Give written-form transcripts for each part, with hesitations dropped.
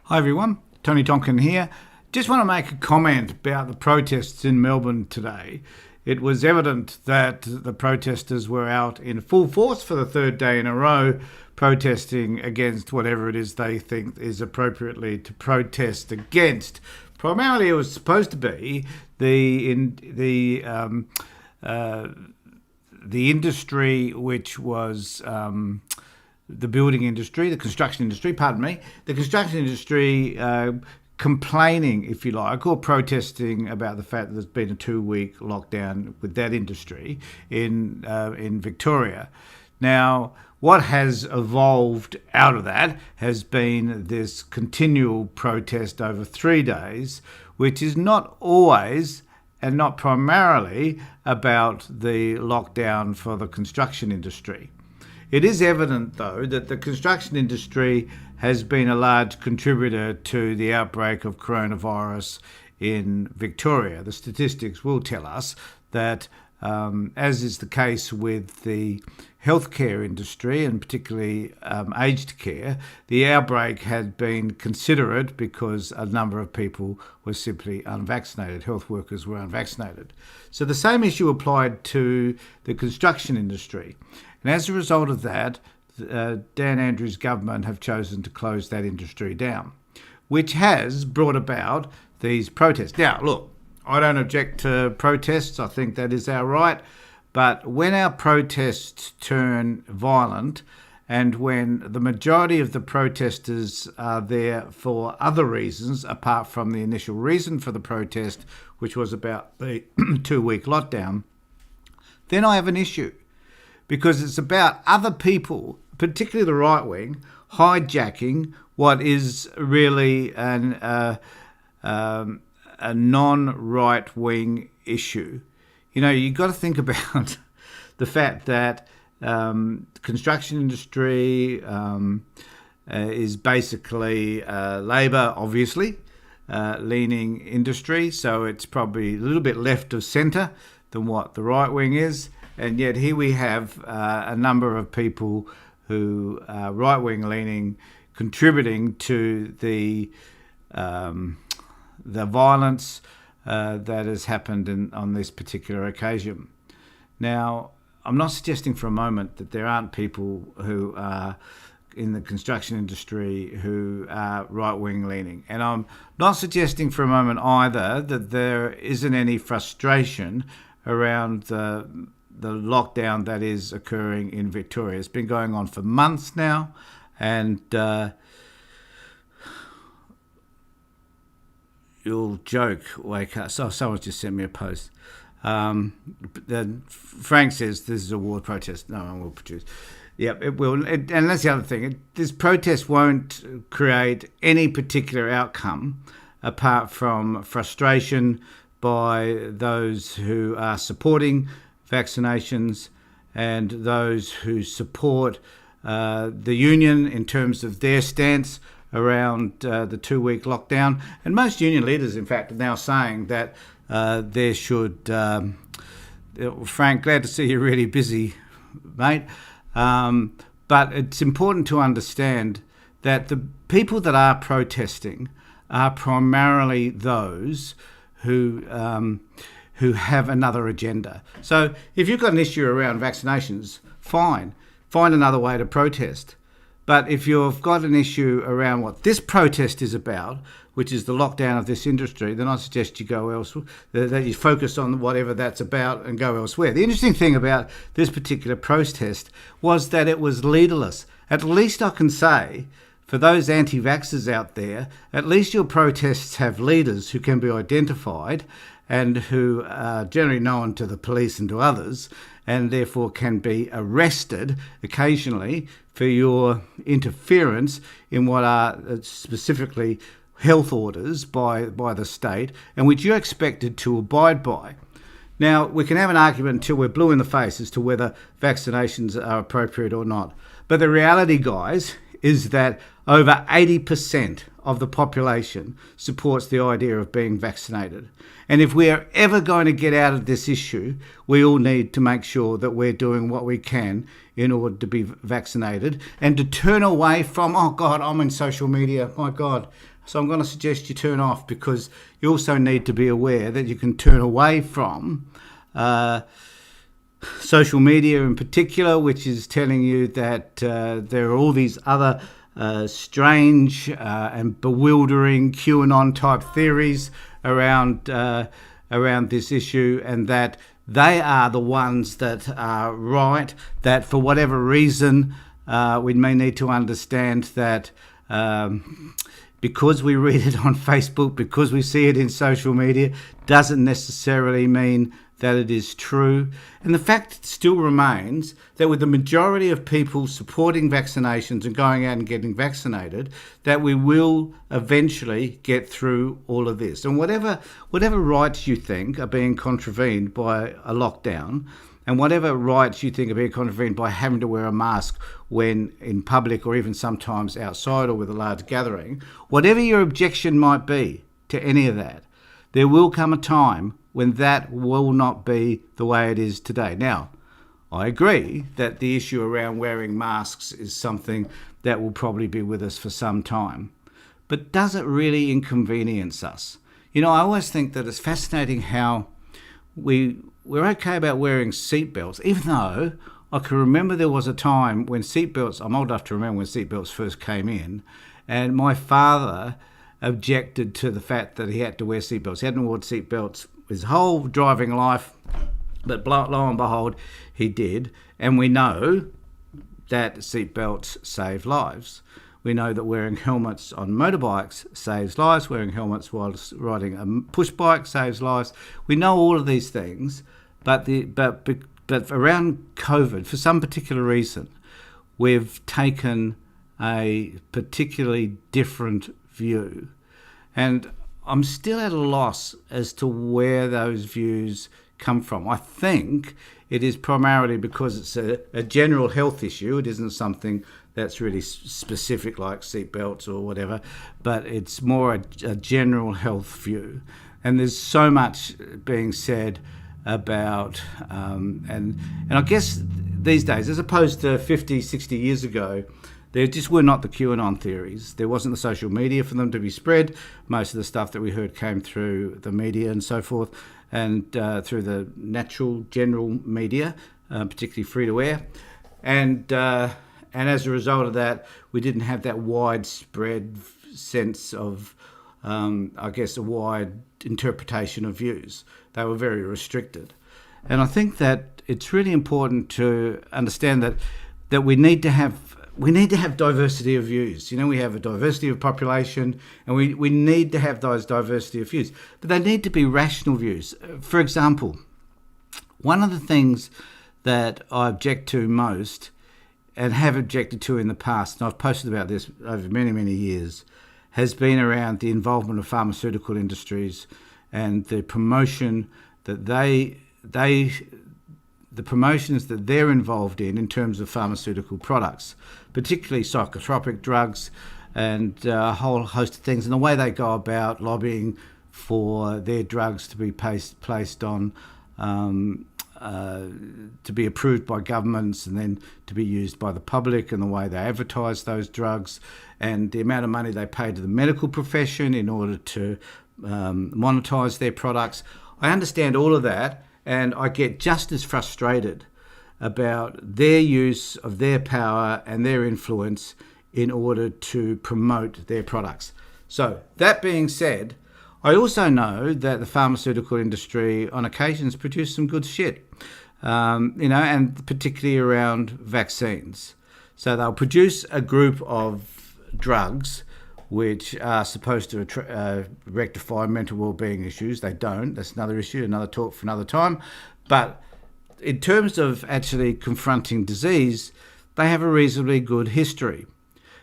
Hi everyone, Tony Tonkin here. Just want to make a comment about the protests in Melbourne today. It was evident that the protesters were out in full force for the third day in a row, protesting against whatever it is they think is appropriately to protest against. Primarily, it was supposed to be the industry which was the building industry, the construction industry, the construction industry complaining, if you like, or protesting about the fact that there's been a 2-week lockdown with that industry in Victoria. Now, what has evolved out of that has been this continual protest over 3 days, which is not always and not primarily about the lockdown for the construction industry. It is evident, though, that the construction industry has been a large contributor to the outbreak of coronavirus in Victoria. The statistics will tell us that, as is the case with the healthcare industry and particularly aged care, the outbreak had been considerate because a number of people were simply unvaccinated. Health workers were unvaccinated. So the same issue applied to the construction industry. And as a result of that, Dan Andrews' government have chosen to close that industry down, which has brought about these protests. Now, look, I don't object to protests. I think that is our right. But when our protests turn violent and when the majority of the protesters are there for other reasons, apart from the initial reason for the protest, which was about the 2-week lockdown, then I have an issue. Because it's about other people, particularly the right wing, hijacking what is really a non-right wing issue. You know, you've got to think about the fact that construction industry is basically labour, obviously, leaning industry. So it's probably a little bit left of centre than what the right wing is. And yet here we have a number of people who are right-wing leaning, contributing to the violence that has happened on this particular occasion. Now, I'm not suggesting for a moment that there aren't people who are in the construction industry who are right-wing leaning. And I'm not suggesting for a moment either that there isn't any frustration around the lockdown that is occurring in Victoria. It's been going on for months now, and you'll joke, wake up. So someone just sent me a post. Frank says this is a war protest. No one will produce. Yep, it will. And that's the other thing. This protest won't create any particular outcome apart from frustration by those who are supporting vaccinations and those who support the union in terms of their stance around the 2-week lockdown. And most union leaders, in fact, are now saying that there should... Frank, glad to see you're really busy, mate. But it's important to understand that the people that are protesting are primarily those who have another agenda. So if you've got an issue around vaccinations, fine, find another way to protest. But if you've got an issue around what this protest is about, which is the lockdown of this industry, then I suggest you go elsewhere, that you focus on whatever that's about and go elsewhere. The interesting thing about this particular protest was that it was leaderless. At least I can say, for those anti-vaxxers out there, at least your protests have leaders who can be identified and who are generally known to the police and to others, and therefore can be arrested occasionally for your interference in what are specifically health orders by the state, and which you're expected to abide by. Now, we can have an argument until we're blue in the face as to whether vaccinations are appropriate or not. But the reality, guys, is that over 80% of the population supports the idea of being vaccinated. And if we are ever going to get out of this issue, we all need to make sure that we're doing what we can in order to be vaccinated and to turn away from, oh God, I'm in social media, my God, So I'm going to suggest you turn off, because you also need to be aware that you can turn away from social media in particular, which is telling you that there are all these other strange and bewildering QAnon type theories around this issue, and that they are the ones that are right, that for whatever reason we may need to understand that because we read it on Facebook, because we see it in social media, doesn't necessarily mean that it is true. And the fact still remains that with the majority of people supporting vaccinations and going out and getting vaccinated, that we will eventually get through all of this. And whatever rights you think are being contravened by a lockdown, and whatever rights you think are being contravened by having to wear a mask when in public, or even sometimes outside or with a large gathering, whatever your objection might be to any of that, there will come a time when that will not be the way it is today. Now, I agree that the issue around wearing masks is something that will probably be with us for some time. But does it really inconvenience us? You know, I always think that it's fascinating how we're okay about wearing seatbelts, even though I can remember there was a time when seatbelts, I'm old enough to remember when seatbelts first came in, and my father objected to the fact that he had to wear seatbelts. He hadn't worn seatbelts his whole driving life, but lo and behold, he did. And we know that seatbelts save lives. We know that wearing helmets on motorbikes saves lives. Wearing helmets whilst riding a push bike saves lives. We know all of these things, but around COVID, for some particular reason, we've taken a particularly different view. And I'm still at a loss as to where those views come from. I think it is primarily because it's a general health issue. It isn't something that's really specific like seatbelts or whatever, but it's more a general health view. And there's so much being said about, and I guess these days, as opposed to 50, 60 years ago, there just were not the QAnon theories. There wasn't the social media for them to be spread. Most of the stuff that we heard came through the media and so forth, and through the natural general media, particularly free-to-air. And as a result of that, we didn't have that widespread sense of, I guess, a wide interpretation of views. They were very restricted. And I think that it's really important to understand that we need to have diversity of views. You know, we have a diversity of population, and we need to have those diversity of views. But they need to be rational views. For example, one of the things that I object to most, and have objected to in the past, and I've posted about this over many, many years, has been around the involvement of pharmaceutical industries and the promotion that the promotions that they're involved in terms of pharmaceutical products, particularly psychotropic drugs and a whole host of things, and the way they go about lobbying for their drugs to be placed on, to be approved by governments and then to be used by the public, and the way they advertise those drugs, and the amount of money they pay to the medical profession in order to monetize their products. I understand all of that, and I get just as frustrated about their use of their power and their influence in order to promote their products. So that being said, I also know that the pharmaceutical industry on occasions produce some good shit, and particularly around vaccines. So they'll produce a group of drugs which are supposed to rectify mental well-being issues. They don't. That's another issue, another talk for another time. But in terms of actually confronting disease, they have a reasonably good history.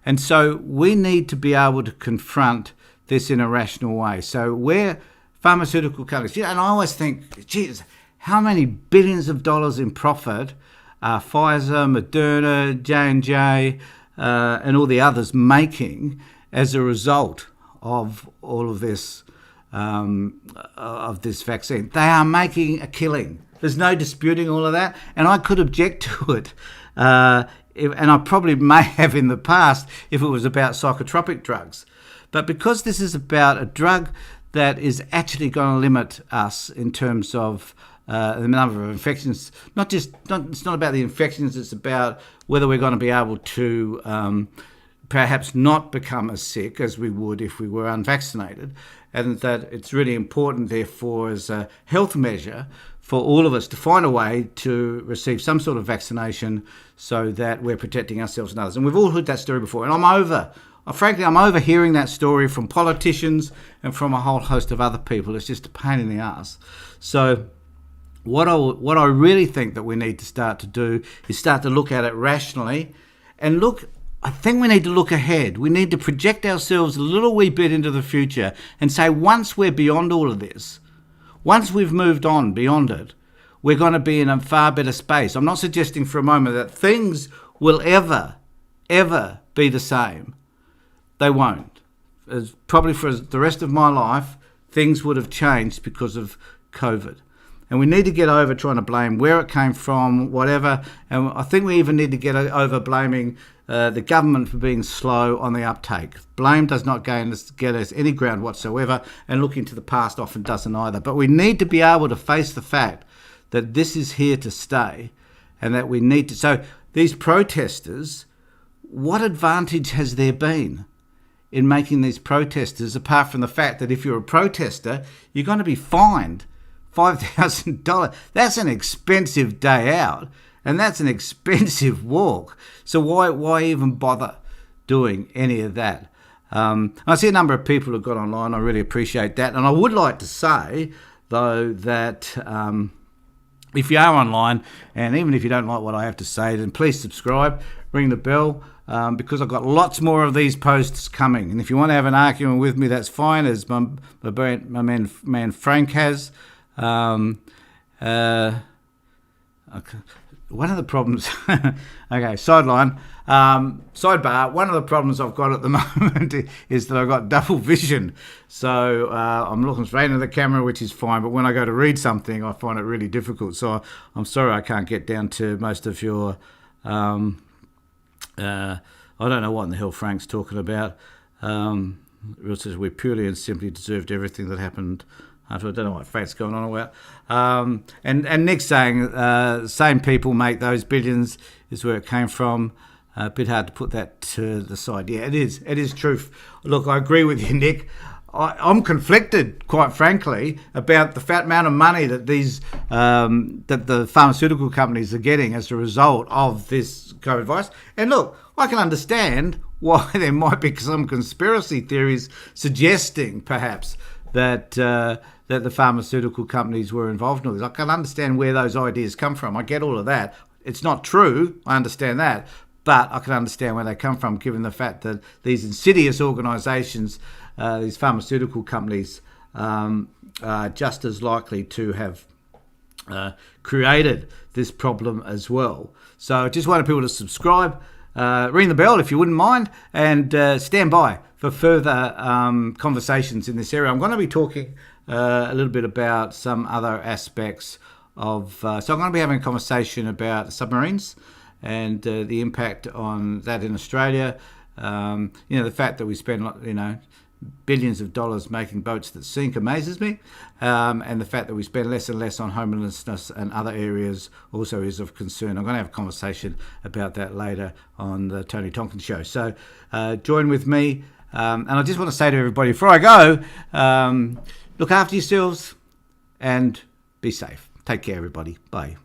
And so we need to be able to confront this in a rational way. So where pharmaceutical companies, and I always think, geez, how many billions of dollars in profit are Pfizer, Moderna, J&J, and all the others making as a result of all of this vaccine? They are making a killing. There's no disputing all of that, and I could object to it. And I probably may have in the past if it was about psychotropic drugs. But because this is about a drug that is actually going to limit us in terms of the number of infections, it's not about the infections, it's about whether we're going to be able to perhaps not become as sick as we would if we were unvaccinated, and that it's really important, therefore, as a health measure for all of us to find a way to receive some sort of vaccination so that we're protecting ourselves and others. And we've all heard that story before, and I'm over hearing that story from politicians and from a whole host of other people. It's just a pain in the ass. So what I really think that we need to start to do is start to look at it rationally and I think we need to look ahead. We need to project ourselves a little wee bit into the future and say, once we're beyond all of this, once we've moved on beyond it, we're going to be in a far better space. I'm not suggesting for a moment that things will ever be the same. They won't. Probably for the rest of my life, things would have changed because of COVID. And we need to get over trying to blame where it came from, whatever. And I think we even need to get over blaming the government for being slow on the uptake. Blame does not get us any ground whatsoever, and looking to the past often doesn't either. But we need to be able to face the fact that this is here to stay, and that we need to. So these protesters, what advantage has there been in making these protesters, apart from the fact that if you're a protester, you're going to be fined $5,000. That's an expensive day out, and that's an expensive walk. So why even bother doing any of that? I see a number of people who've got online. I really appreciate that. And I would like to say, though, that if you are online, and even if you don't like what I have to say, then please subscribe, ring the bell, because I've got lots more of these posts coming. And if you want to have an argument with me, that's fine, as my man Frank has. Okay. One of the problems, sidebar, one of the problems I've got at the moment is that I've got double vision. So I'm looking straight into the camera, which is fine, but when I go to read something, I find it really difficult. So I'm sorry I can't get down to most of your, I don't know what in the hell Frank's talking about. It says we purely and simply deserved everything that happened. I don't know what Frank's going on about. And Nick's saying same people make those billions is where it came from. A bit hard to put that to the side. Yeah, it is. It is true. Look, I agree with you, Nick. I'm conflicted, quite frankly, about the fat amount of money that that the pharmaceutical companies are getting as a result of this COVID virus. And look, I can understand why there might be some conspiracy theories suggesting, perhaps, that the pharmaceutical companies were involved in all this. I can understand where those ideas come from. I get all of that. It's not true. I understand that. But I can understand where they come from, given the fact that these insidious organisations, these pharmaceutical companies, are just as likely to have created this problem as well. So I just wanted people to subscribe, ring the bell if you wouldn't mind, and stand by for further conversations in this area. I'm going to be talking a little bit about some other aspects of... so I'm going to be having a conversation about submarines and the impact on that in Australia. The fact that we spend, billions of dollars making boats that sink amazes me. And the fact that we spend less and less on homelessness and other areas also is of concern. I'm going to have a conversation about that later on the Tony Tompkins Show. So join with me. And I just want to say to everybody before I go, look after yourselves and be safe. Take care, everybody. Bye.